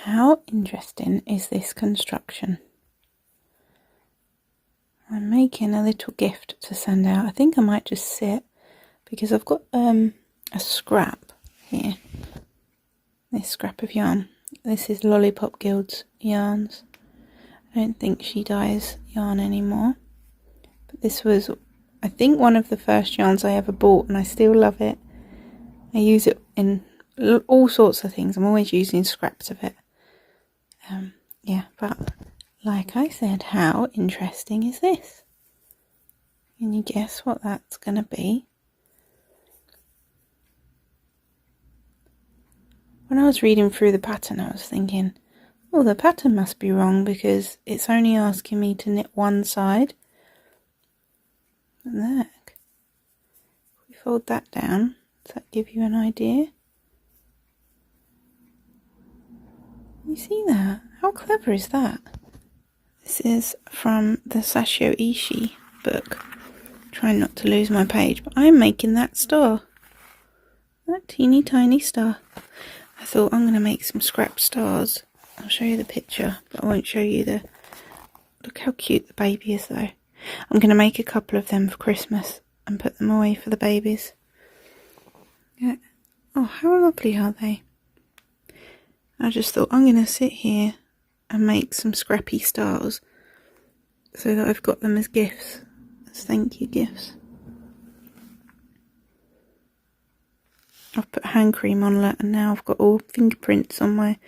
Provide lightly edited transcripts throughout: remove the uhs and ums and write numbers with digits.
How interesting is this construction? I'm making a little gift to send out. I think I might just sit because I've got a scrap here. This scrap of yarn. This is Lollipop Guild's yarns. I don't think she dyes yarn anymore. But this was, I think, one of the first yarns I ever bought, and I still love it. I use it in all sorts of things. I'm always using scraps of it. Yeah, but like I said, how interesting is this? Can you guess what that's going to be? When I was reading through the pattern, I was thinking, oh, the pattern must be wrong because it's only asking me to knit one side. And look, if we fold that down, does that give you an idea? You see that? How clever is that? This is from the Sashio Ishii book. Trying not to lose my page, but I'm making that star. That teeny tiny star. I thought I'm going to make some scrap stars. I'll show you the picture, but I won't show you the... Look how cute the baby is though. I'm going to make a couple of them for Christmas and put them away for the babies. Yeah. Oh, how lovely are they? I just thought I'm going to sit here and make some scrappy stars so that I've got them as gifts, as thank you gifts. I've put hand cream on it and now I've got all fingerprints on my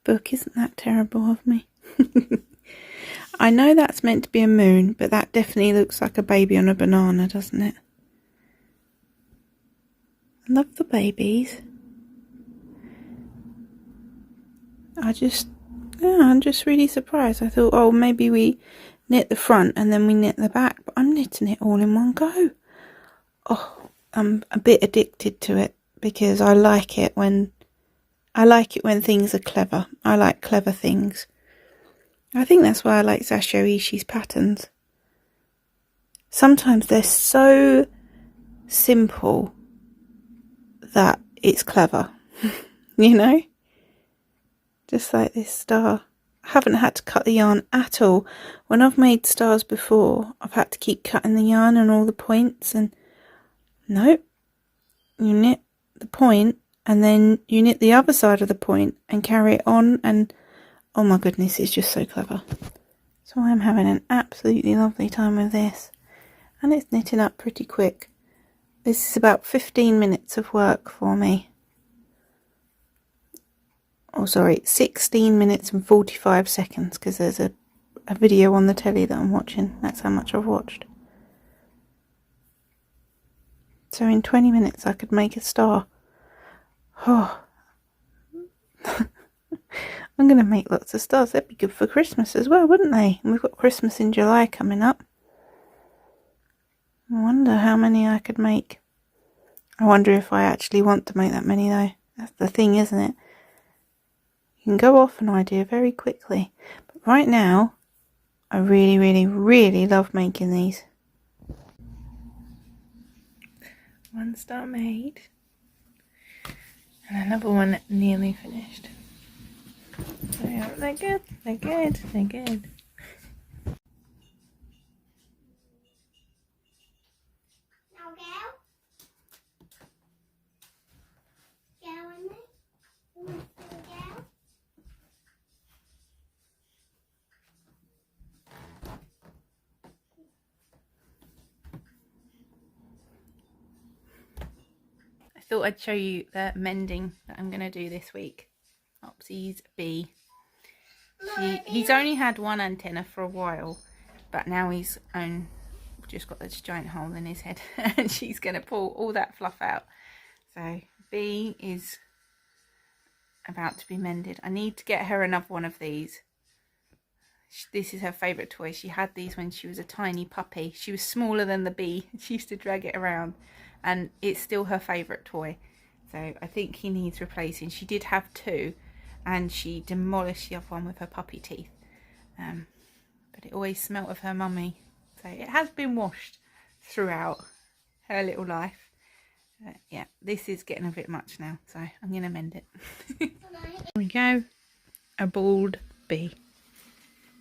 book. Isn't that terrible of me? I know that's meant to be a moon, but that definitely looks like a baby on a banana, doesn't it? I love the babies. I'm just really surprised. I thought, oh, maybe we knit the front and then we knit the back, but I'm knitting it all in one go. Oh, I'm a bit addicted to it because I like it when things are clever. I like clever things. I think that's why I like Sashio Ishii's patterns. Sometimes they're so simple that it's clever, you know? Just like this star. I haven't had to cut the yarn at all. When I've made stars before, I've had to keep cutting the yarn and all the points, and no, you knit the point and then you knit the other side of the point and carry it on, and oh my goodness, it's just so clever. So I'm having an absolutely lovely time with this, and it's knitting up pretty quick. This is about 15 minutes of work for me. Oh sorry, 16 minutes and 45 seconds because there's a video on the telly that I'm watching. That's how much I've watched. So in 20 minutes I could make a star. Oh, I'm going to make lots of stars. That'd be good for Christmas as well, wouldn't they? And we've got Christmas in July coming up. I wonder how many I could make. I wonder if I actually want to make that many though. That's the thing, isn't it? You can go off an idea very quickly. But right now, I really, really, really love making these. One star made. And another one nearly finished. So yeah, they're good, they're good, they're good. I thought I'd show you the mending that I'm going to do this week. Opsy's bee. He's only had one antenna for a while, but now he's just got this giant hole in his head and she's going to pull all that fluff out. So bee is about to be mended. I need to get her another one of these. This is her favourite toy. She had these when she was a tiny puppy. She was smaller than the bee. She used to drag it around, and it's still her favourite toy. So I think he needs replacing. She did have two, and she demolished the other one with her puppy teeth. But it always smelt of her mummy. So it has been washed throughout her little life. Yeah, this is getting a bit much now, so I'm going to mend it. Here we go. a bald bee.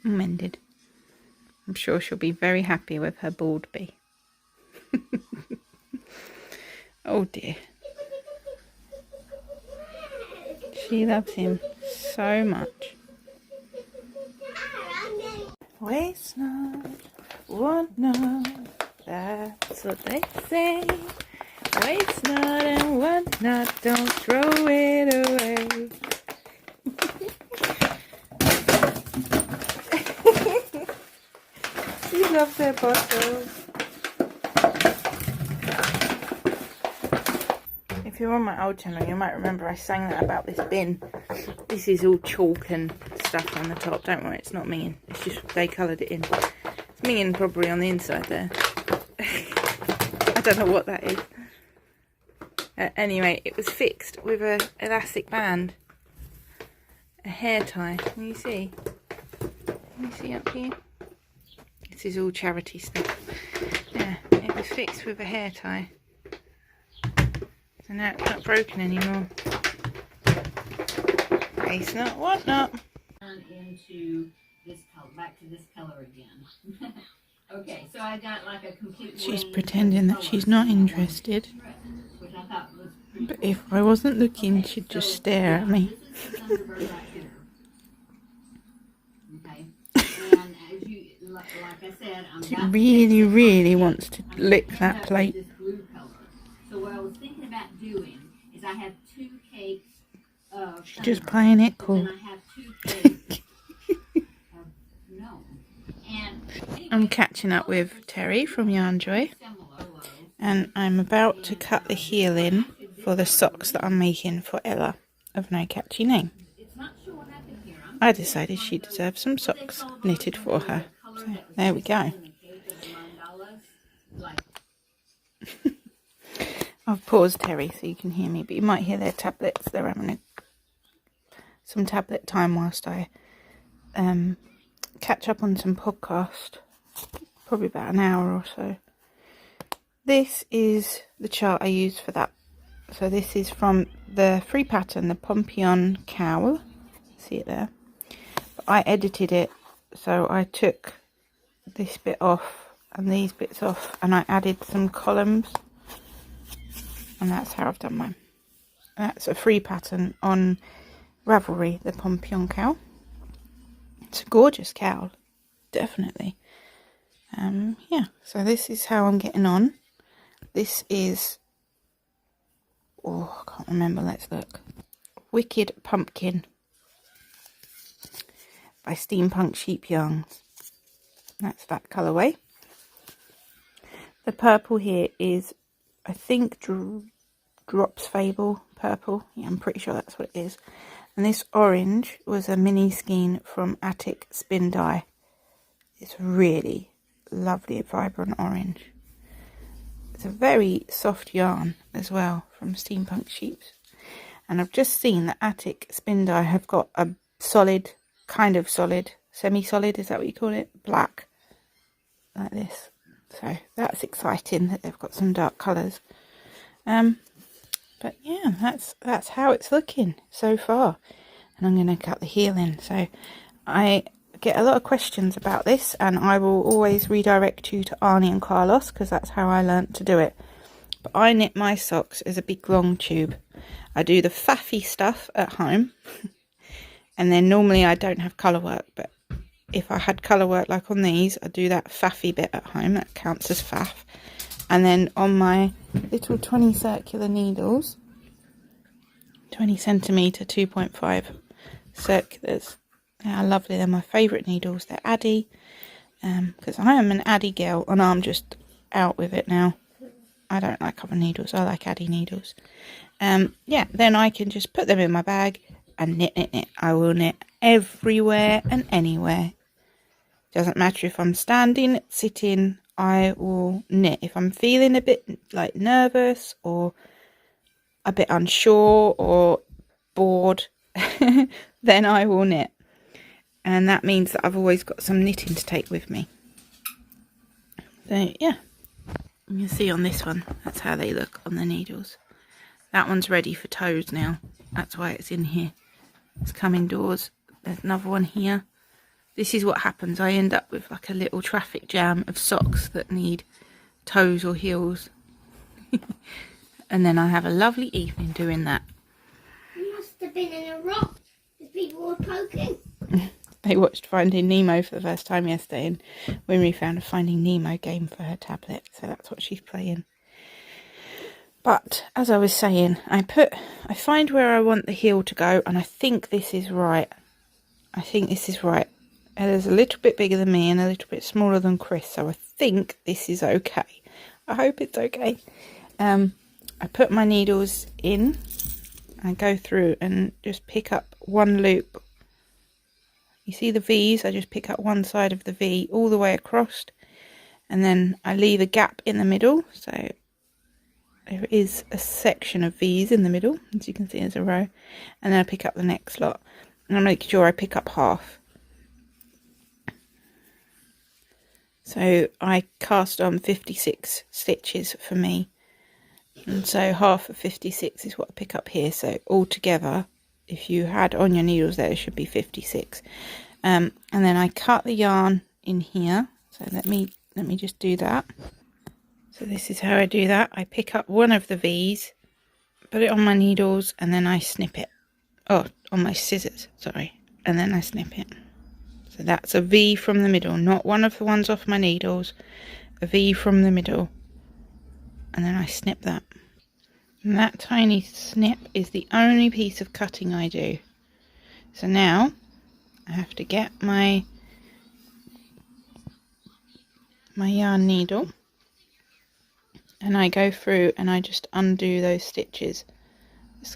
Mended. I'm sure she'll be very happy with her bald bee. Oh dear. She loves him so much. Waste not, want not, that's what they say. Waste not and want not, don't throw it away. She loves her bottles. If you're on my old channel, you might remember I sang that about this bin. This is all chalk and stuff on the top. Don't worry, it's not minging. It's just they coloured it in. It's minging probably on the inside there. I don't know what that is. Anyway, it was fixed with an elastic band. A hair tie. Can you see? Can you see up here? This is all charity stuff. Yeah, it was fixed with a hair tie. So now it's not broken anymore. It's not, what not? Into this color, back to this color again. Okay, so I got like a complete. She's pretending that she's not interested. But if I wasn't looking, she'd just stare at me. She really, really wants to lick that plate. So what I was thinking about doing is I have 2 cakes of. She's just playing it cool. And I have 2 cakes of gnome. And anyway, I'm catching up with Terry from Yarn Joy, and I'm about to cut the heel in for the socks that I'm making for Ella of No Catchy Name. I decided she deserved some socks knitted for her. So there we go. I've paused Terry so you can hear me, but you might hear their tablets. They're having some tablet time whilst I catch up on some podcast. Probably about an hour or so. This is the chart I used for that. So this is from the free pattern, the Pompion Cowl. See it there? But I edited it, so I took this bit off and these bits off, and I added some columns, and that's how I've done mine. That's a free pattern on Ravelry, the Pompion Cowl. It's a gorgeous cowl, definitely. Yeah, so this is how I'm getting on. This is, oh, I can't remember, let's look. Wicked Pumpkin by Steampunk Sheep Yarns. That's that colourway. The purple here is, I think, Drops Fable purple. Yeah, I'm pretty sure that's what it is. And this orange was a mini skein from Attic Spin Dye. It's really lovely, vibrant orange. It's a very soft yarn as well from Steampunk Sheeps. And I've just seen that Attic Spin Dye have got a solid, kind of solid, semi-solid, is that what you call it? Black, like this. So that's exciting that they've got some dark colours. But yeah, that's how it's looking so far. And I'm going to cut the heel in. So I get a lot of questions about this, and I will always redirect you to Arnie and Carlos, because that's how I learnt to do it. But I knit my socks as a big long tube. I do the faffy stuff at home, and then normally I don't have colour work, but if I had colour work like on these, I do that faffy bit at home. That counts as faff. And then on my little 20 circular needles, 20 centimetre 2.5 circulars. They are lovely. They're my favourite needles. They're Addy, because I am an Addy girl, and I'm just out with it now. I don't like other needles. I like Addy needles. Yeah, then I can just put them in my bag and knit, knit, knit. I will knit everywhere and anywhere. Doesn't matter if I'm standing, sitting, I will knit. If I'm feeling a bit like nervous or a bit unsure or bored, then I will knit. And that means that I've always got some knitting to take with me. So yeah, you can see on this one, that's how they look on the needles. That one's ready for toes now. That's why it's in here. It's come indoors. there's another one here. This is what happens. I end up with like a little traffic jam of socks that need toes or heels. And then I have a lovely evening doing that. You must have been in a rock because people were poking. They watched Finding Nemo for the first time yesterday, and Winry found a Finding Nemo game for her tablet, so that's what she's playing. But as I was saying, I find where I want the heel to go, and I think this is right. There's a little bit bigger than me and a little bit smaller than Chris, so I think this is okay. I hope it's okay. I put my needles in. I go through and just pick up one loop. You see the V's? I just pick up one side of the V all the way across, and then I leave a gap in the middle, so there is a section of V's in the middle, as you can see as a row, and then I pick up the next lot, and I make sure I pick up half. So I cast on 56 stitches for me, and so half of 56 is what I pick up here. So altogether, if you had on your needles there, it should be 56. And then I cut the yarn in here. So let me just do that. So this is how I do that. I pick up one of the V's, put it on my needles, and then I snip it. Oh, on my scissors, sorry. And then I snip it. So that's a V from the middle, not one of the ones off my needles. A V from the middle. And then I snip that. And that tiny snip is the only piece of cutting I do. So now I have to get my yarn needle, and I go through and I just undo those stitches.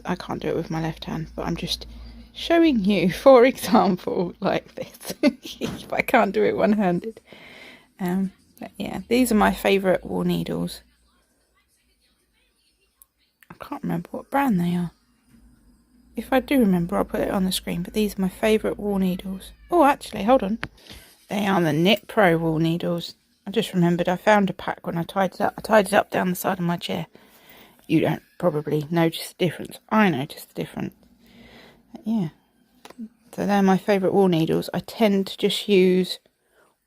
I can't do it with my left hand, but I'm just showing you, for example, like this. If I can't do it one-handed. But yeah, these are my favourite wool needles. I can't remember what brand they are. If I do remember, I'll put it on the screen, but these are my favourite wool needles. Oh, actually, hold on. They are the Knit Pro wool needles. I just remembered I found a pack when I tied it up. I tied it up down the side of my chair. You don't probably notice the difference. I noticed the difference. But yeah. So they're my favourite wool needles. I tend to just use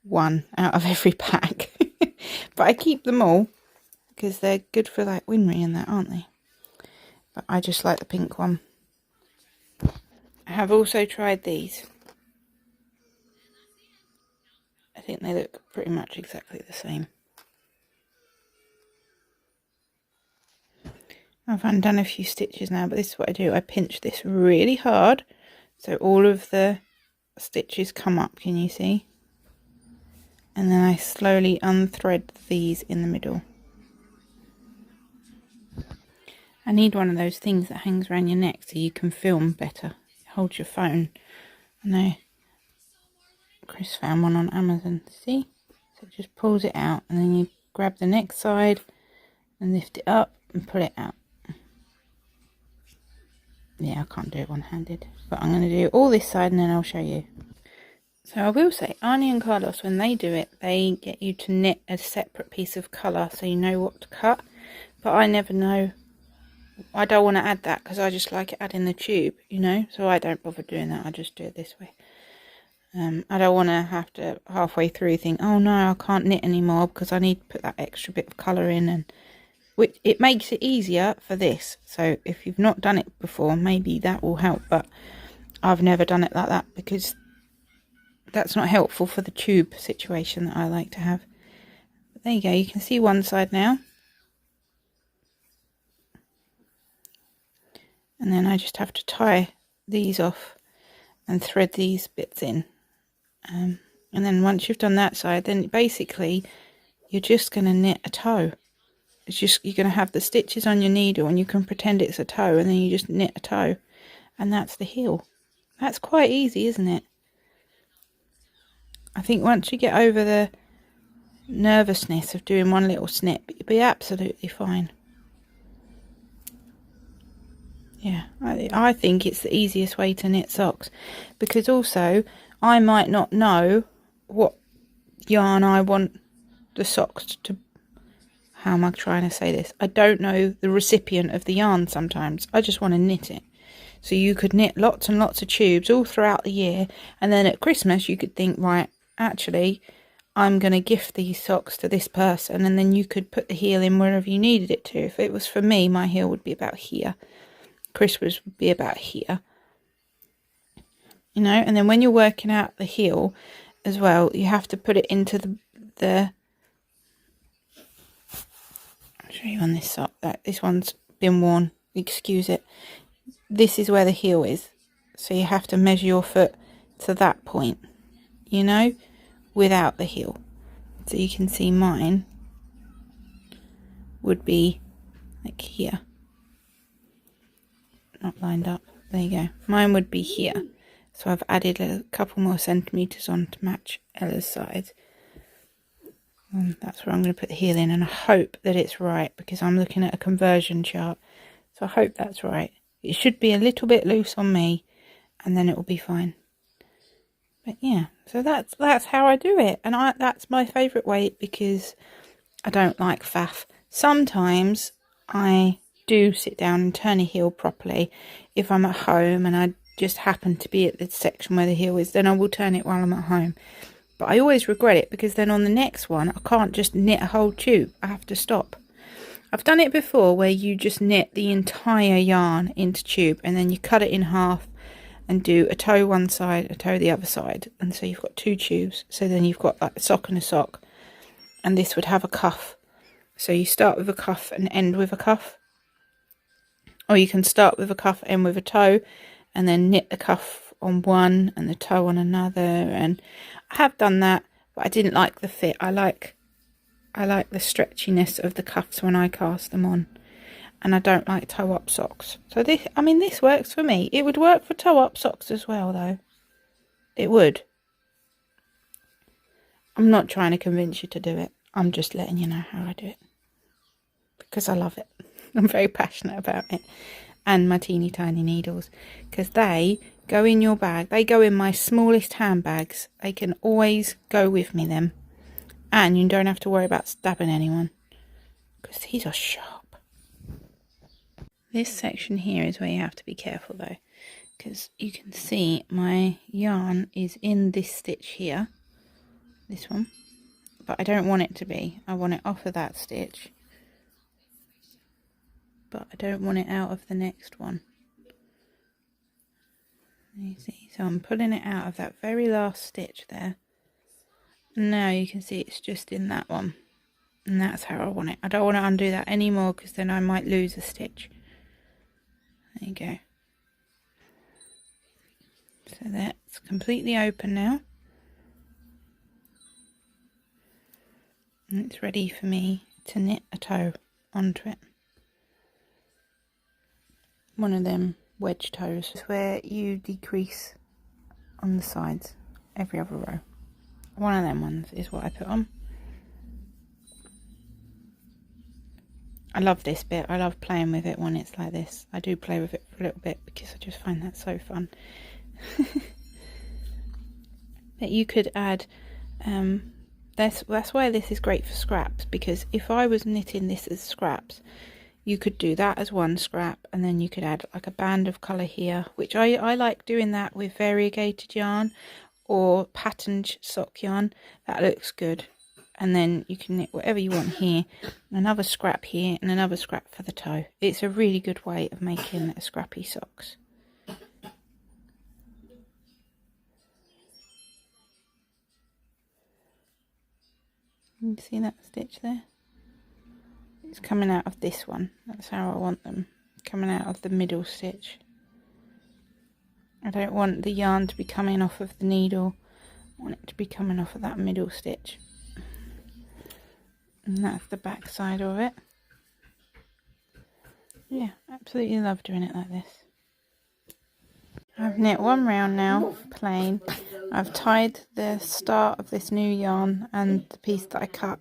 one out of every pack. But I keep them all because they're good for like Winry and that, aren't they? But I just like the pink one. I have also tried these. I think they look pretty much exactly the same. I've undone a few stitches now, but this is what I do. I pinch this really hard so all of the stitches come up, can you see? And then I slowly unthread these in the middle. I need one of those things that hangs around your neck so you can film better. It holds your phone. I know Chris found one on Amazon. See? So it just pulls it out, and then you grab the next side and lift it up and pull it out. Yeah, I can't do it one-handed, but I'm going to do all this side and then I'll show you. So I will say, Arnie and Carlos, when they do it, they get you to knit a separate piece of colour so you know what to cut. But I never know. I don't want to add that because I just like it adding the tube, you know. So I don't bother doing that. I just do it this way. I don't want to have to halfway through think, oh no, I can't knit anymore because I need to put that extra bit of colour in, and which it makes it easier for this. So if you've not done it before, maybe that will help. But I've never done it like that because that's not helpful for the tube situation that I like to have. But there you go. You can see one side now. And then I just have to tie these off and thread these bits in. And then once you've done that side, then basically you're just going to knit a toe. It's just, you're going to have the stitches on your needle and you can pretend it's a toe, and then you just knit a toe, and that's the heel. That's quite easy, isn't it? I think once you get over the nervousness of doing one little snip, you'll be absolutely fine. Yeah, I think it's the easiest way to knit socks, because also I might not know what yarn I want the socks to. How am I trying to say this? I don't know the recipient of the yarn sometimes. I just want to knit it. So you could knit lots and lots of tubes all throughout the year, and then at Christmas you could think, right, actually I'm going to gift these socks to this person, and then you could put the heel in wherever you needed it to. If it was for me, my heel would be about here. Christmas would be about here. You know, and then when you're working out the heel as well, you have to put it into the I'll show you on this sock. This one's been worn, excuse it. This is where the heel is. So you have to measure your foot to that point, you know, without the heel. So you can see mine would be like here. Not lined up. There you go. Mine would be here. So I've added a couple more centimetres on to match Ella's size. And that's where I'm going to put the heel in, and I hope that it's right because I'm looking at a conversion chart. So I hope that's right. It should be a little bit loose on me, and then it will be fine. But yeah, so that's how I do it, and that's my favourite way because I don't like faff. Sometimes I do sit down and turn a heel properly. If I'm at home and I just happen to be at the section where the heel is, then I will turn it while I'm at home. But I always regret it because then on the next one I can't just knit a whole tube. I have to stop. I've done it before where you just knit the entire yarn into tube and then you cut it in half and do a toe one side, a toe the other side, and so you've got 2 tubes. So then you've got like a sock and a sock, and this would have a cuff. So you start with a cuff and end with a cuff, or you can start with a cuff, end with a toe, and then knit the cuff on one and the toe on another. And I have done that, but I didn't like the fit. I like the stretchiness of the cuffs when I cast them on. And I don't like toe-up socks. So this works for me. It would work for toe-up socks as well, though. It would. I'm not trying to convince you to do it. I'm just letting you know how I do it. Because I love it. I'm very passionate about it. And my teeny tiny needles. Because they go in your bag. They go in my smallest handbags. They can always go with me then. And you don't have to worry about stabbing anyone. Because these are sharp. This section here is where you have to be careful though, because you can see my yarn is in this stitch here, this one, but I don't want it to be. I want it off of that stitch, but I don't want it out of the next one. You see, so I'm pulling it out of that very last stitch there. And now you can see it's just in that one, and that's how I want it. I don't want to undo that anymore because then I might lose a stitch. There you go. So that's completely open now. And it's ready for me to knit a toe onto it. One of them wedge toes is where you decrease on the sides every other row. One of them ones is what I put on. I love this bit. I love playing with it when it's like this. I do play with it for a little bit because I just find that so fun. But you could add, that's why this is great for scraps, because if I was knitting this as scraps, you could do that as one scrap, and then you could add like a band of colour here, which I like doing that with variegated yarn or patterned sock yarn. That looks good. And then you can knit whatever you want here, another scrap here, and another scrap for the toe. It's a really good way of making a scrappy socks. You see that stitch there? It's coming out of this one. That's how I want them. Coming out of the middle stitch. I don't want the yarn to be coming off of the needle. I want it to be coming off of that middle stitch. And that's the back side of it. Yeah, absolutely love doing it like this. I've knit one round now, plain. I've tied the start of this new yarn and the piece that I cut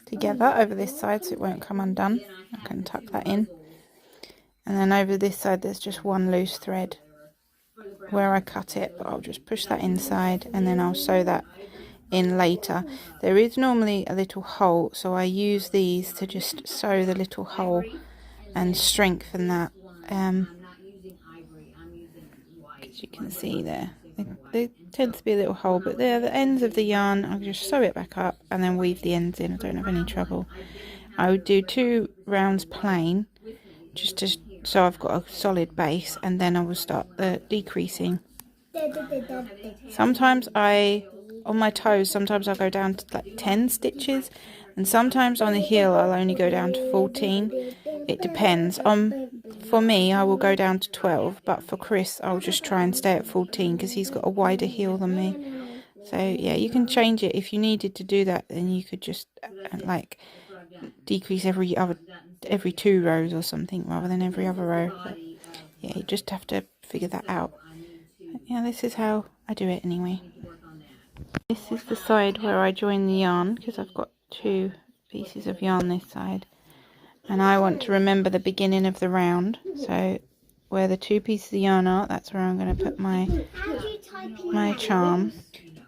together over this side so it won't come undone. I can tuck that in. And then over this side there's just one loose thread where I cut it, but I'll just push that inside and then I'll sew that in later. There is normally a little hole, so I use these to just sew the little hole and strengthen that. as you can see there. There tends to be a little hole, but there, the ends of the yarn, I'll just sew it back up and then weave the ends in. I don't have any trouble. I would do 2 rounds plain, just to, so I've got a solid base, and then I will start decreasing. Sometimes on my toes, sometimes I'll go down to like 10 stitches, and sometimes on the heel I'll only go down to 14. It depends. For me, I will go down to 12, but for Chris, I'll just try and stay at 14 because he's got a wider heel than me. So yeah, you can change it if you needed to do that. Then you could just like decrease every 2 rows or something rather than every other row. But yeah, you just have to figure that out. But yeah, this is how I do it anyway. This is the side where I join the yarn because I've got 2 pieces of yarn this side, and I want to remember the beginning of the round. So where the 2 pieces of yarn are, that's where I'm going to put my charm.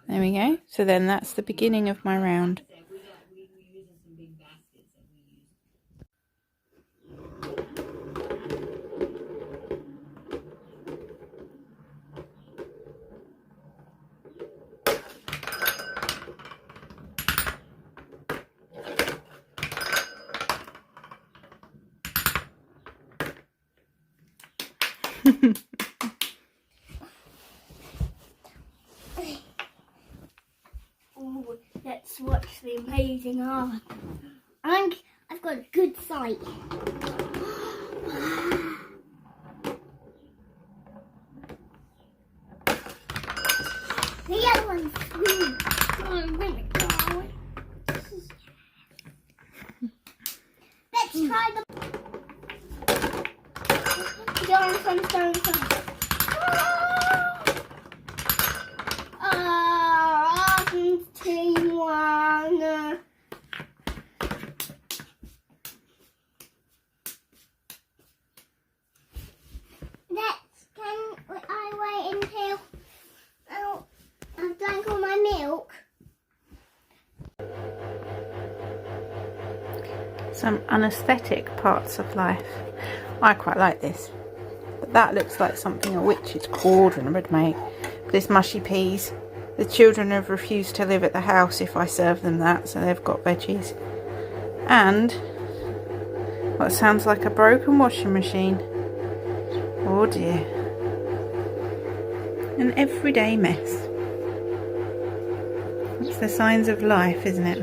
There we go. So then that's the beginning of my round. Oh, let's watch the amazing art. I've got a good sight. The other one's sweet. Let's try the. Stone. I've drank all my milk. Some unaesthetic parts of life. I quite like this, but that looks like something a witch's cauldron would make. This mushy peas. The children have refused to live at the house if I serve them that, so they've got veggies. And what sounds like a broken washing machine. Oh dear. An everyday mess. It's the signs of life, isn't it?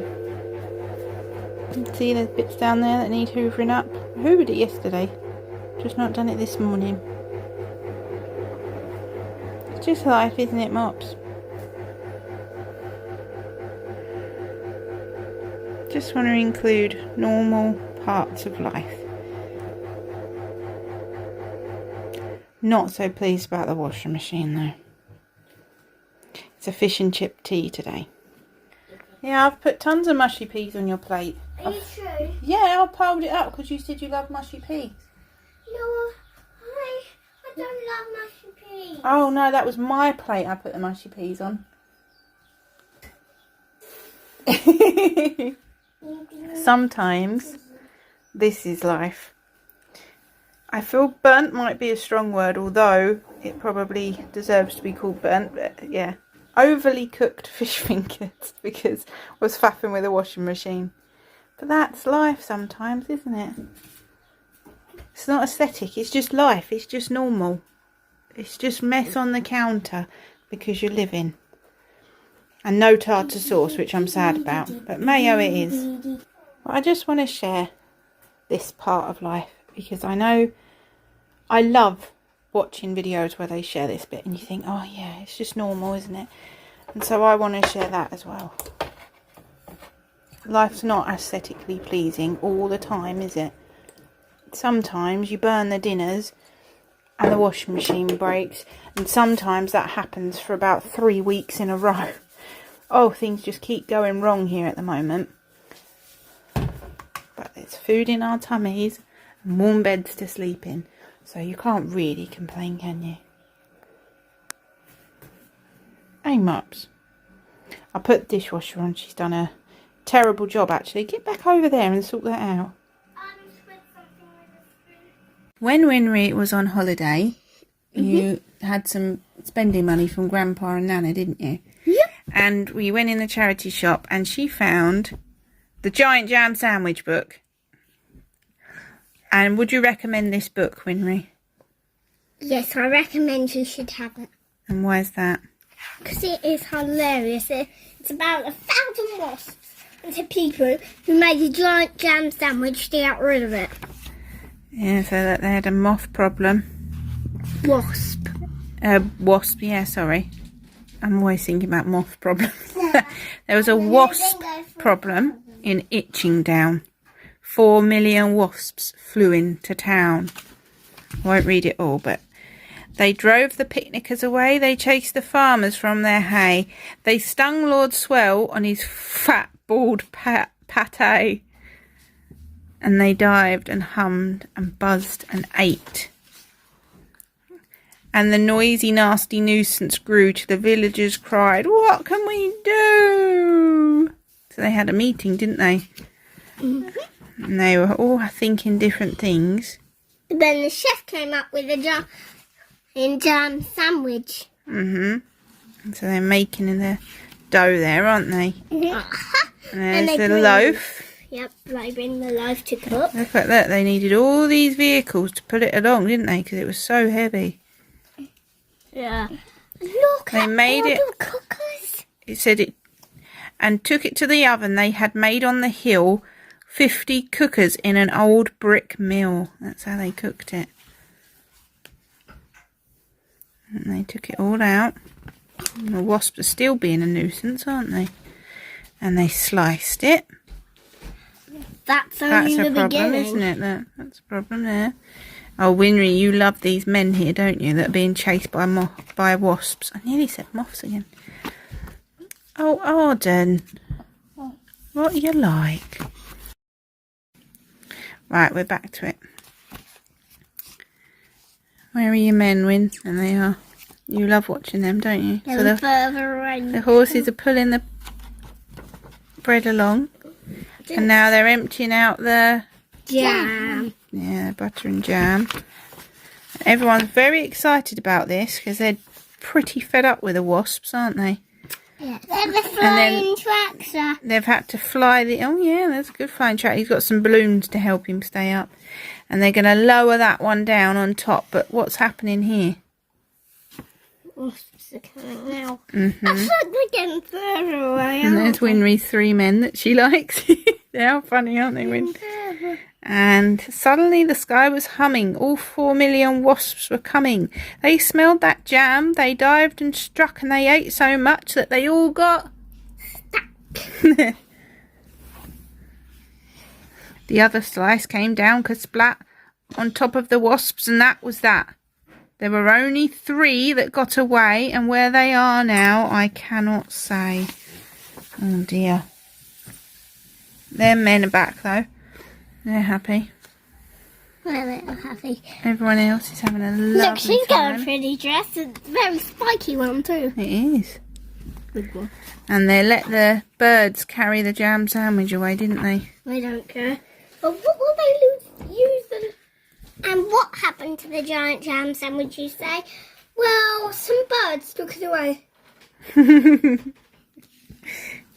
See, there's bits down there that need hoovering up. I hoovered it yesterday, just not done it this morning. It's just life, isn't it, Mops? Just want to include normal parts of life. Not so pleased about the washing machine though. It's a fish and chip tea today. Yeah, I've put tons of mushy peas on your plate. Are you sure? Yeah, I piled it up because you said you love mushy peas. No, I don't love mushy peas. Oh no, that was my plate I put the mushy peas on. Sometimes this is life. I feel burnt might be a strong word, although it probably deserves to be called burnt, but yeah. Overly cooked fish fingers because I was faffing with a washing machine. But that's life sometimes, isn't it? It's not aesthetic, it's just life, it's just normal. It's just mess on the counter because you're living. And no tartar sauce, which I'm sad about, but mayo it is. But I just want to share this part of life because I know I love watching videos where they share this bit and you think, oh yeah, it's just normal, isn't it? And so I want to share that as well. Life's not aesthetically pleasing all the time, is it? Sometimes you burn the dinners and the washing machine breaks, and sometimes that happens for about 3 weeks in a row. Oh, things just keep going wrong here at the moment. But there's food in our tummies and warm beds to sleep in. So you can't really complain, can you? Hey, Mops. I put the dishwasher on. She's done a terrible job, actually. Get back over there and sort that out. When Winry was on holiday, you had some spending money from Grandpa and Nana, didn't you? Yep. And we went in the charity shop and she found the Giant Jam Sandwich book. And would you recommend this book, Winry? Yes, I recommend you should have it. And why is that? Because it is hilarious. It's about 1,000 wasps and the people who made a giant jam sandwich to get rid of it. Yeah, so that they had a moth problem. Wasp. Wasp, yeah, sorry. I'm always thinking about moth problems. There was a wasp problem in Itching Down. 4 million wasps flew into town. I won't read it all, but they drove the picnickers away. They chased the farmers from their hay. They stung Lord Swell on his fat, bald pate. And they dived and hummed and buzzed and ate. And the noisy, nasty nuisance grew till the villagers cried, "What can we do?" So they had a meeting, didn't they? Mm-hmm. And they were all thinking different things. Then the chef came up with a jam sandwich. Mm-hmm. So they're making the dough there, aren't they? Mm-hmm. And there's the loaf. Yep, they bring the loaf to cook. Look at that. They needed all these vehicles to put it along, didn't they? Because it was so heavy. Yeah. Look they at made all it. the cookers. It said it, and took it to the oven. They had made on the hill 50 cookers in an old brick mill. That's how they cooked it. And they took it all out. And the wasps are still being a nuisance, aren't they? And they sliced it. That's only the problem, beginning, isn't it? That's a problem there. Oh, Winry, you love these men here, don't you? That are being chased by wasps. I nearly said moths again. Oh, Arden. What are you like? Right, we're back to it. Where are your men, Win? And they are. You love watching them, don't you? They're further away. The horses are pulling the bread along. And now they're emptying out the jam. Yeah, butter and jam. Everyone's very excited about this because they're pretty fed up with the wasps, aren't they? Yeah, they're the flying tractor. They've had to fly the... Oh, yeah, that's a good flying tractor. He's got some balloons to help him stay up. And they're going to lower that one down on top. But what's happening here? Wasps are coming now. Mm-hmm. I thought we're getting further away. And there's Winry's 3 men that she likes. They're funny, aren't they, Win? And suddenly the sky was humming. All 4 million wasps were coming. They smelled that jam. They dived and struck, and they ate so much that they all got stuck. The other slice came down kersplat on top of the wasps, and that was that. There were only 3 that got away, and where they are now, I cannot say. Oh dear. Their men are back though. They're happy. Well, they're happy. Everyone else is having a lovely Look, she's got time. a pretty dress. It's a very spiky one too. It is. Good one. And they let the birds carry the jam sandwich away, didn't they? I don't care. But what will they use them? And what happened to the giant jam sandwich, you say? Well, some birds took it away.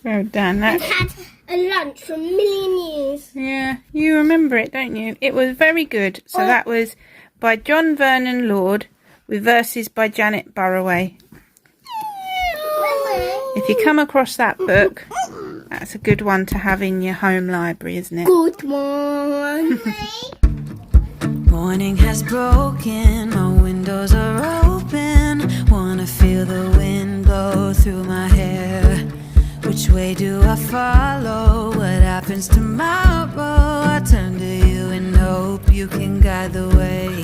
Well done. And had a lunch for a million years. Yeah, you remember it, don't you? It was very good. So that was by John Vernon Lord with verses by Janet Burroway. If you come across that book, that's a good one to have in your home library, isn't it? Good one. Morning has broken, my windows are open. Wanna feel the wind blow through my hair. Which way do I follow? What happens tomorrow? I turn to you and hope you can guide the way.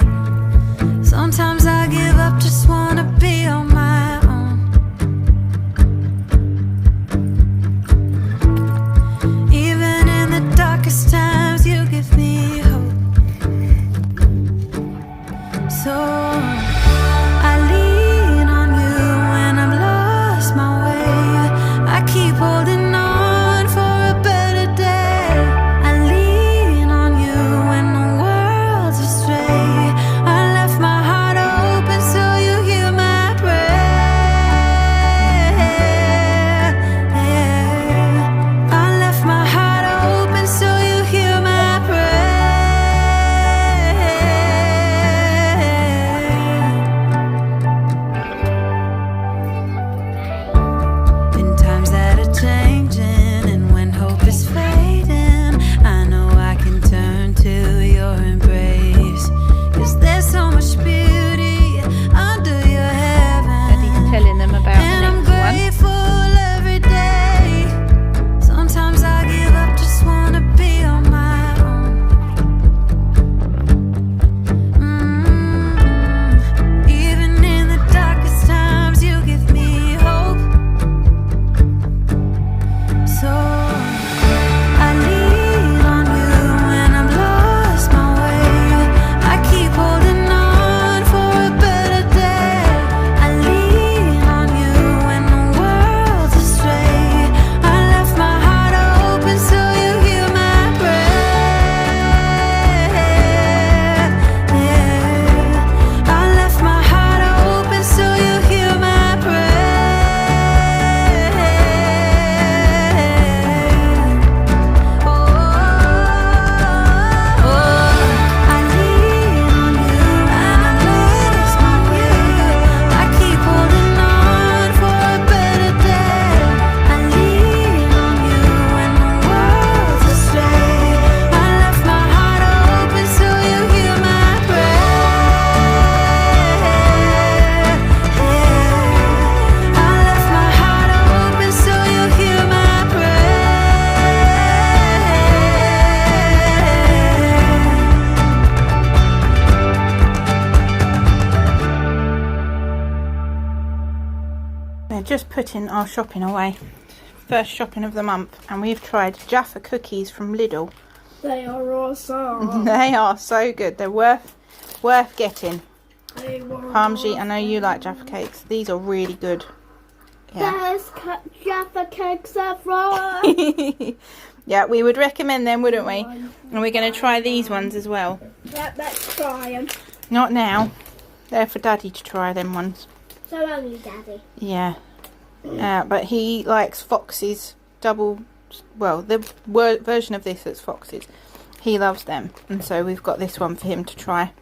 Sometimes I give up, just wanna be on my own. Even in the darkest times, you give me hope. So I lean on you when I've lost my way. I keep holding on for a better day. I lean on you when the world's astray. I left my heart open so you hear my prayer. just putting our shopping away. First shopping of the month, and we've tried Jaffa cookies from Lidl. They are awesome. They are so good. They're worth getting. Parmesan, I know you like Jaffa cakes. These are really good. Yeah. Best Jaffa cakes ever. Yeah, we would recommend them, wouldn't we? And we're going to try these ones as well. Yep, let's try them. Not now. They're for Daddy to try them ones. So only Daddy. Yeah. But he likes Fox's double... Well, the version of this that's Fox's. He loves them. And so we've got this one for him to try.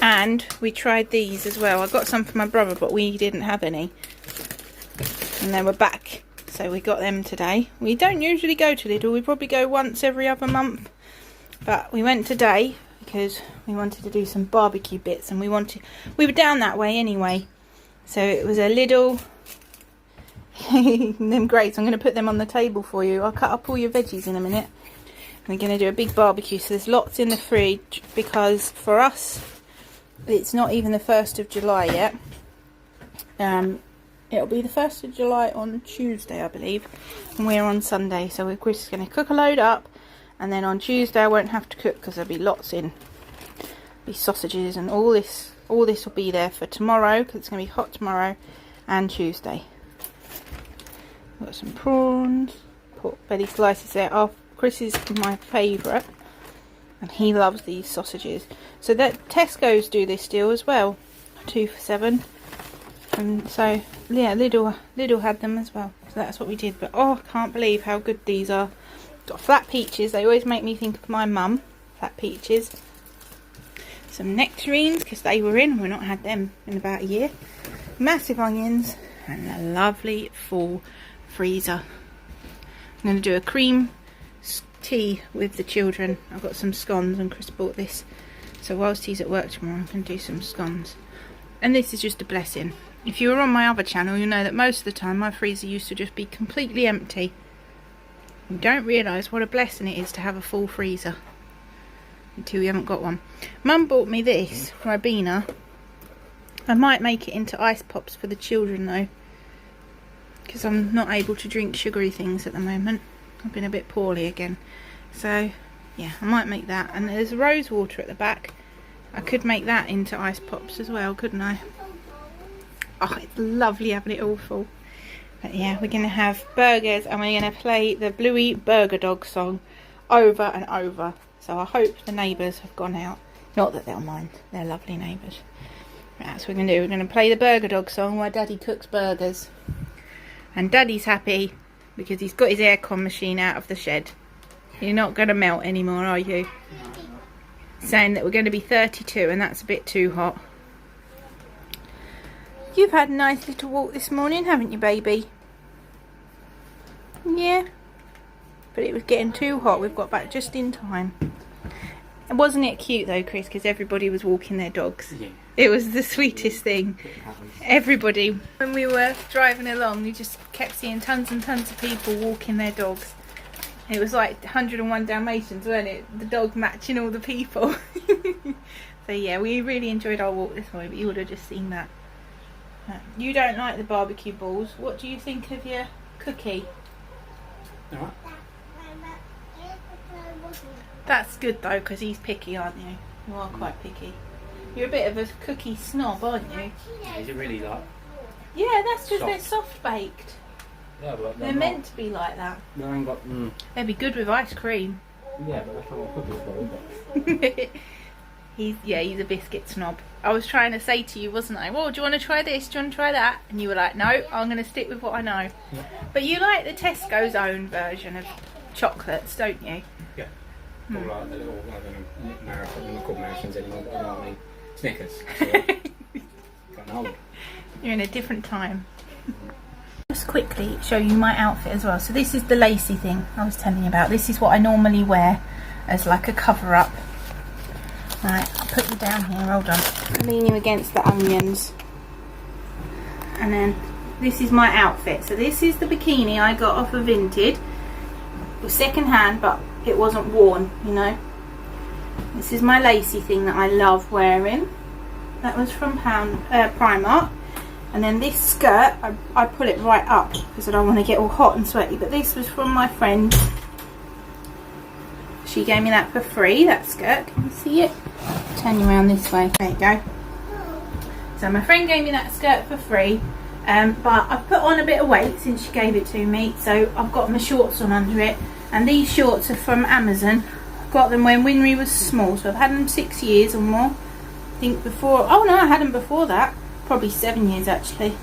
And we tried these as well. I got some for my brother, but we didn't have any. And they were back. So we got them today. We don't usually go to Lidl. We probably go once every other month. But we went today because we wanted to do some barbecue bits. And we were down that way anyway. So it was a Lidl. Them great. So I'm going to put them on the table for you. I'll cut up all your veggies in a minute. We're going to do a big barbecue. So there's lots in the fridge because for us... It's not even the 1st of July yet. It'll be the 1st of July on Tuesday, I believe. And we're on Sunday. So we're just going to cook a load up. And then on Tuesday I won't have to cook because there'll be lots in. There'll be sausages and all this. All this will be there for tomorrow because it's going to be hot tomorrow and Tuesday. Got some prawns. Pork belly slices there. Oh, Chris is my favourite. And he loves these sausages. So that Tesco's do this deal as well. 2 for £7. And so yeah, Lidl had them as well. So that's what we did. But oh, I can't believe how good these are. Got flat peaches. They always make me think of my mum. Flat peaches. Some nectarines because they were in. We've not had them in about a year. Massive onions and a lovely full freezer. I'm going to do a cream tea with the children. I've got some scones and Chris bought this, so whilst he's at work tomorrow I'm going to do some scones. And this is just a blessing. If you were on my other channel you know that most of the time my freezer used to just be completely empty. You don't realise what a blessing it is to have a full freezer until you haven't got one. Mum bought me this Ribena. I might make it into ice pops for the children though, because I'm not able to drink sugary things at the moment. I've been a bit poorly again. So, yeah, I might make that. And there's rose water at the back. I could make that into ice pops as well, couldn't I? Oh, it's lovely having it all full. But yeah, we're going to have burgers and we're going to play the Bluey Burger Dog song over and over. So I hope the neighbours have gone out. Not that they'll mind. They're lovely neighbours. That's what we're going to do. We're going to play the Burger Dog song while Daddy cooks burgers. And Daddy's happy because he's got his aircon machine out of the shed. You're not going to melt anymore, are you? Saying that we're going to be 32 and that's a bit too hot. You've had a nice little walk this morning, haven't you, baby? Yeah. But it was getting too hot. We've got back just in time. And wasn't it cute though, Chris? Because everybody was walking their dogs. Yeah. It was the sweetest thing. Everybody. When we were driving along, we just kept seeing tons and tons of people walking their dogs. It was like 101 Dalmatians, weren't it? The dog matching all the people. So yeah, we really enjoyed our walk this morning, but you would have just seen that. You don't like the barbecue balls. What do you think of your cookie? Alright. That's good though, because he's picky, aren't you? You are quite picky. You're a bit of a cookie snob, aren't you? Is it really like? Yeah, that's because they're Soft. soft baked. Yeah, but They're meant to be like that. They ain't got. They'd be good with ice cream. Yeah, but that's not what cookies for, is it? He's a biscuit snob. I was trying to say to you, wasn't I? Well, do you want to try this? Do you want to try that? And you were like, no, I'm going to stick with what I know. Yeah. But you like the Tesco's own version of chocolates, don't you? Yeah. All like the little, I don't know, marathon, they're not called marathons anymore, but I know what I mean. Snickers. So, got an old. You're in a different time. Just quickly show you my outfit as well. So this is the lacy thing I was telling you about. This is what I normally wear as like a cover up. Right, I'll put you down here, hold on. Lean you against the onions. And then this is my outfit. So this is the bikini I got off of Vinted. It was second hand, but it wasn't worn, you know. This is my lacy thing that I love wearing. That was from Primark. And then this skirt, I put it right up because I don't want to get all hot and sweaty. But this was from my friend. She gave me that for free, that skirt. Can you see it? Turn you around this way. There you go. So my friend gave me that skirt for free. But I've put on a bit of weight since she gave it to me. So I've got my shorts on under it. And these shorts are from Amazon. I got them when Winry was small. So I've had them 6 years or more. I think before, oh no, I had them before that. Probably 7 years actually.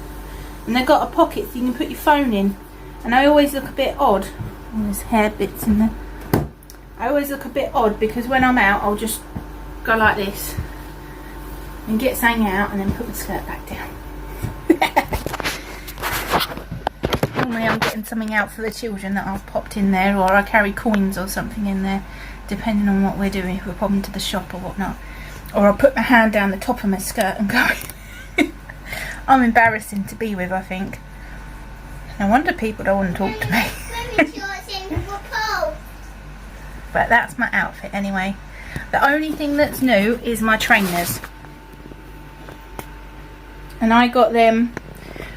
And they've got a pocket so you can put your phone in. And I always look a bit odd. Oh, there's hair bits in there. I always look a bit odd because when I'm out I'll just go like this and get something out and then put the skirt back down. Normally I'm getting something out for the children that I've popped in there, or I carry coins or something in there depending on what we're doing, if we're popping to the shop or whatnot. Or I'll put my hand down the top of my skirt and go. I'm embarrassing to be with, I think. No wonder people don't want to talk to me. But that's my outfit anyway. The only thing that's new is my trainers. And I got them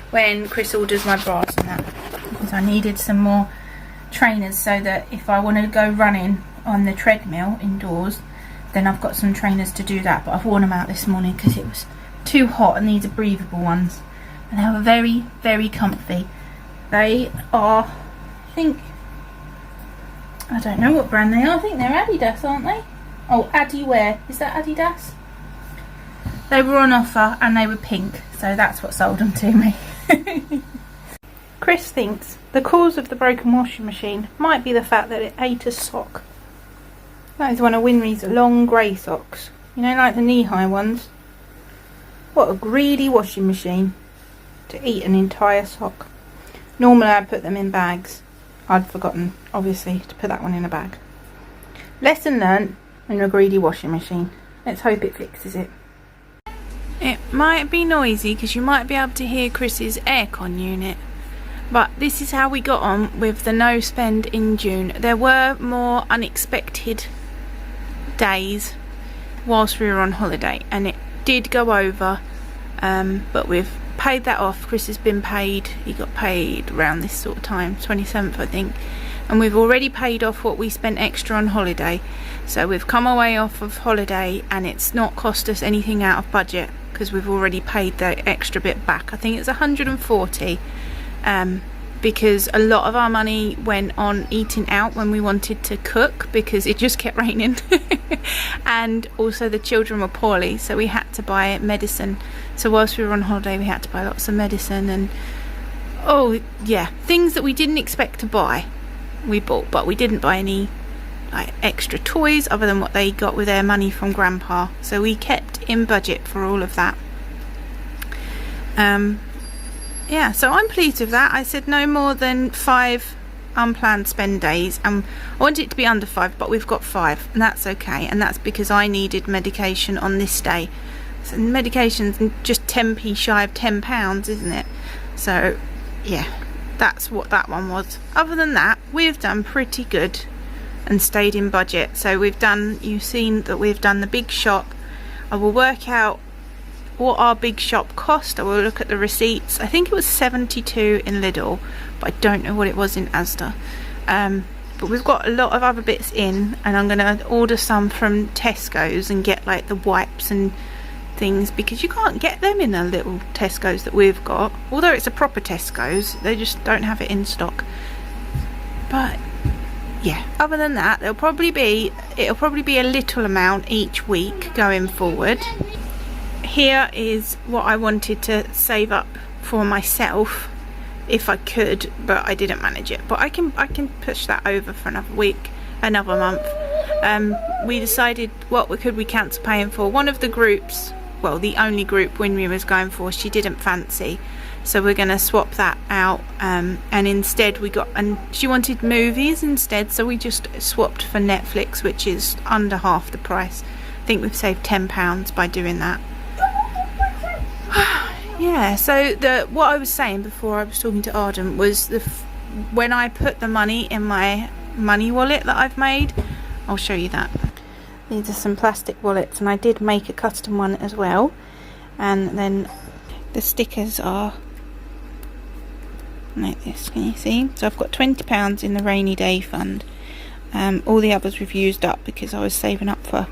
when Chris orders my bras and that. Because I needed some more trainers so that if I want to go running on the treadmill indoors, then I've got some trainers to do that. But I've worn them out this morning because it was too hot, and these are breathable ones. And they were very, very comfy. They are, I think, I don't know what brand they are. I think they're Adidas, aren't they? Oh, Adiwear. Is that Adidas? They were on offer and they were pink, so that's what sold them to me. Chris thinks the cause of the broken washing machine might be the fact that it ate a sock. That is one of Winry's long grey socks. You know, like the knee-high ones. What a greedy washing machine to eat an entire sock. Normally I put them in bags. I'd forgotten, obviously, to put that one in a bag. Lesson learnt in a greedy washing machine. Let's hope it fixes it. It might be noisy because you might be able to hear Chris's aircon unit. But this is how we got on with the no spend in June. There were more unexpected days whilst we were on holiday, and it did go over, but we've paid that off. Chris has been paid. He got paid around this sort of time, 27th I think, and we've already paid off what we spent extra on holiday. So we've come away off of holiday and it's not cost us anything out of budget because we've already paid the extra bit back. I think it's 140, because a lot of our money went on eating out when we wanted to cook because it just kept raining. And also the children were poorly, so we had to buy medicine. So whilst we were on holiday we had to buy lots of medicine, and oh yeah, things that we didn't expect to buy we bought, but we didn't buy any like extra toys other than what they got with their money from Grandpa. So we kept in budget for all of that. Yeah, so I'm pleased with that. I said no more than 5 unplanned spend days, and I wanted it to be under 5, but we've got 5, and that's okay. And that's because I needed medication on this day. So medication's just 10p shy of £10, isn't it? So yeah, that's what that one was. Other than that, we've done pretty good and stayed in budget. So we've done, you've seen that we've done the big shop. I will work out what our big shop cost. I will look at the receipts. I think it was 72 in Lidl, but I don't know what it was in Asda. But we've got a lot of other bits in, and I'm going to order some from Tesco's and get like the wipes and things, because you can't get them in the little Tesco's that we've got. Although it's a proper Tesco's, they just don't have it in stock. But yeah, other than that, it'll probably be a little amount each week going forward. Here is what I wanted to save up for myself if I could, but I didn't manage it. But I can push that over for another week, another month. We decided what we cancel paying for. One of the groups, well, the only group Winry was going for, she didn't fancy, so we're going to swap that out. And instead and she wanted movies instead, so we just swapped for Netflix, which is under half the price. I think we've saved £10 by doing that. Yeah, so what I was saying before I was talking to Arden was when I put the money in my money wallet that I've made, I'll show you that. These are some plastic wallets, and I did make a custom one as well. And then the stickers are like this, can you see? So I've got £20 in the rainy day fund. All the others we've used up because I was saving up for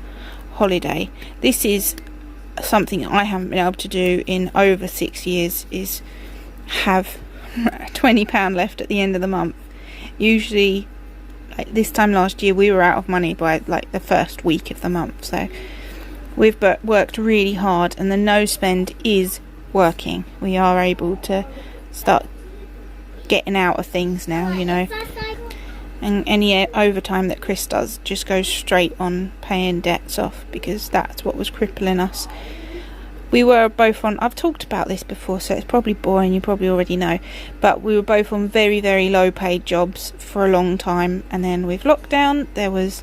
holiday. This is something I haven't been able to do in over 6 years, is have £20 left at the end of the month. Usually, like this time last year, we were out of money by like the first week of the month. So we've worked really hard, and the no spend is working. We are able to start getting out of things now, you know. And any overtime that Chris does just goes straight on paying debts off, because that's what was crippling us. We were both on, I've talked about this before, so it's probably boring, you probably already know, but we were both on very, very low paid jobs for a long time, and then with lockdown, there was,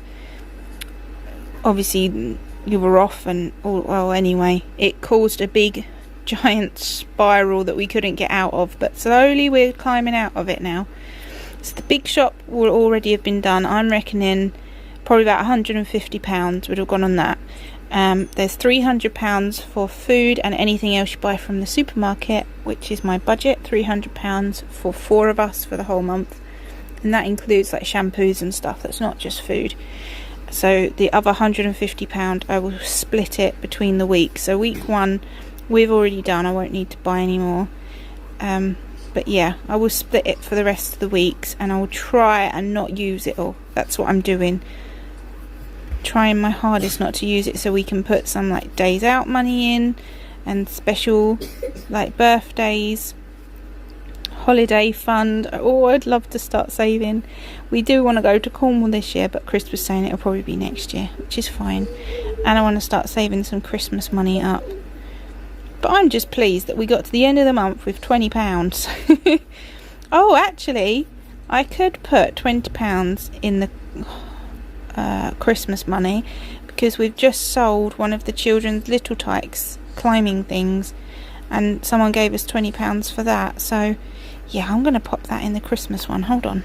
obviously, you were off, and, well, anyway, it caused a big, giant spiral that we couldn't get out of, but slowly we're climbing out of it now. So the big shop will already have been done. I'm reckoning probably about £150 would have gone on that. There's £300 for food and anything else you buy from the supermarket, which is my budget, £300 for 4 of us for the whole month, and that includes like shampoos and stuff. That's not just food. So the other £150 I will split it between the weeks. So week 1 we've already done, I won't need to buy any more. But yeah, I will split it for the rest of the weeks, and I will try and not use it all. That's what I'm doing. Trying my hardest not to use it, so we can put some like days out money in, and special like birthdays, holiday fund. Oh, I'd love to start saving. We do want to go to Cornwall this year, but Chris was saying it'll probably be next year, which is fine. And I want to start saving some Christmas money up. But I'm just pleased that we got to the end of the month with £20. Oh, actually, I could put £20 in the Christmas money, because we've just sold one of the children's Little Tykes climbing things, and someone gave us £20 for that. So, yeah, I'm going to pop that in the Christmas one. Hold on.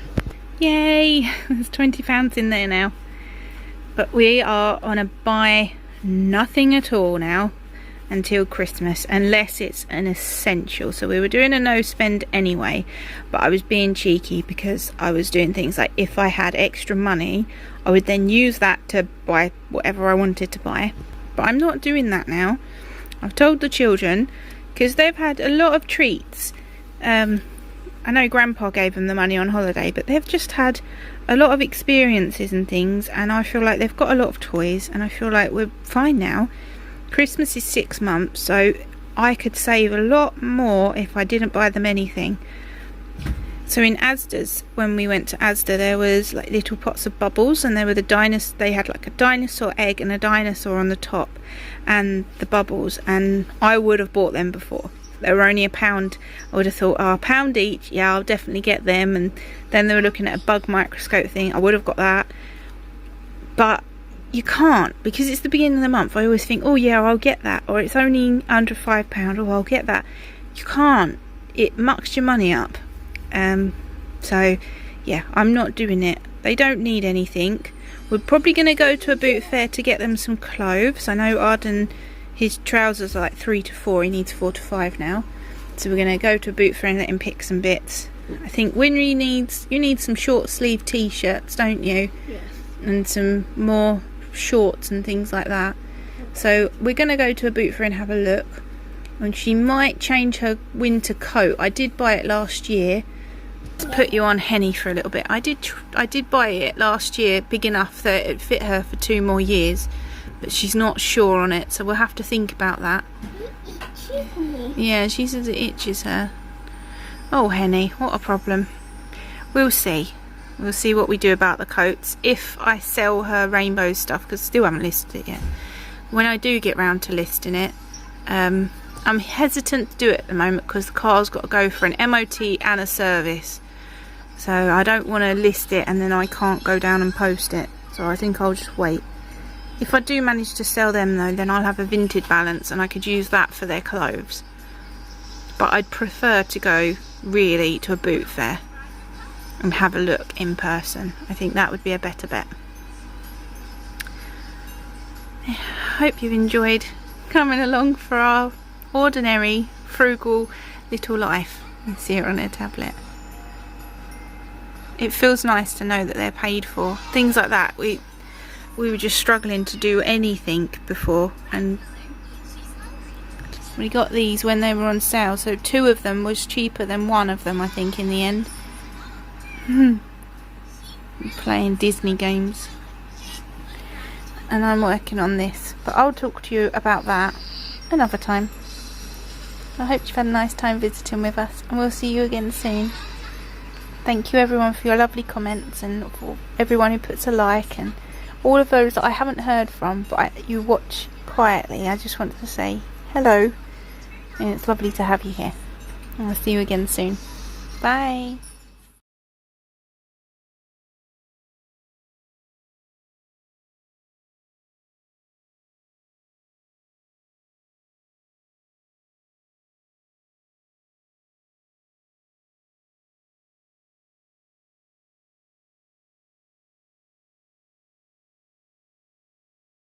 Yay! There's £20 in there now. But we are on a buy nothing at all now until Christmas, unless it's an essential. So we were doing a no spend anyway, but I was being cheeky because I was doing things like, if I had extra money, I would then use that to buy whatever I wanted to buy. But I'm not doing that now. I've told the children, because they've had a lot of treats. I know Grandpa gave them the money on holiday, but they've just had a lot of experiences and things, and I feel like they've got a lot of toys, and I feel like we're fine now. Christmas is 6 months, so I could save a lot more if I didn't buy them anything. So in Asda's, when we went to Asda, there was like little pots of bubbles, and there were they had like a dinosaur egg and a dinosaur on the top, and the bubbles, and I would have bought them before. They were only £1. I would have thought, oh, £1 each, yeah, I'll definitely get them. And then they were looking at a bug microscope thing, I would have got that. But you can't, because it's the beginning of the month. I always think, oh yeah, I'll get that, or it's only under £5, oh, I'll get that. You can't. It mucks your money up. So yeah, I'm not doing it. They don't need anything. We're probably going to go to a boot fair to get them some clothes. I know Arden, his trousers are like 3 to 4. He needs 4 to 5 now. So we're going to go to a boot fair and let him pick some bits. I think Winry you need some short sleeve t-shirts, don't you? Yes. And some more shorts and things like that. So we're going to go to a boot fair and have a look, and she might change her winter coat. I did buy it last year to put you on Henny for a little bit. I did buy it last year big enough that it fit her for 2 more years, but she's not sure on it, so we'll have to think about that. Yeah, she says it itches her. Oh Henny, what a problem. We'll see. We'll see what we do about the coats. If I sell her rainbow stuff, because I still haven't listed it yet. When I do get round to listing it, I'm hesitant to do it at the moment because the car's got to go for an MOT and a service. So I don't want to list it and then I can't go down and post it. So I think I'll just wait. If I do manage to sell them though, then I'll have a Vinted balance and I could use that for their clothes. But I'd prefer to go really to a boot fair and have a look in person. I think that would be a better bet. I hope you've enjoyed coming along for our ordinary Frugal Little Life. You see it on her tablet. It feels nice to know that they're paid for. Things like that, we were just struggling to do anything before, and we got these when they were on sale, so 2 of them was cheaper than 1 of them, I think, in the end. Playing Disney games. And I'm working on this, but I'll talk to you about that another time. I hope you've had a nice time visiting with us, and we'll see you again soon. Thank you everyone for your lovely comments, and for everyone who puts a like, and all of those that I haven't heard from but you watch quietly. I just wanted to say hello, and it's lovely to have you here. And I'll see you again soon. Bye.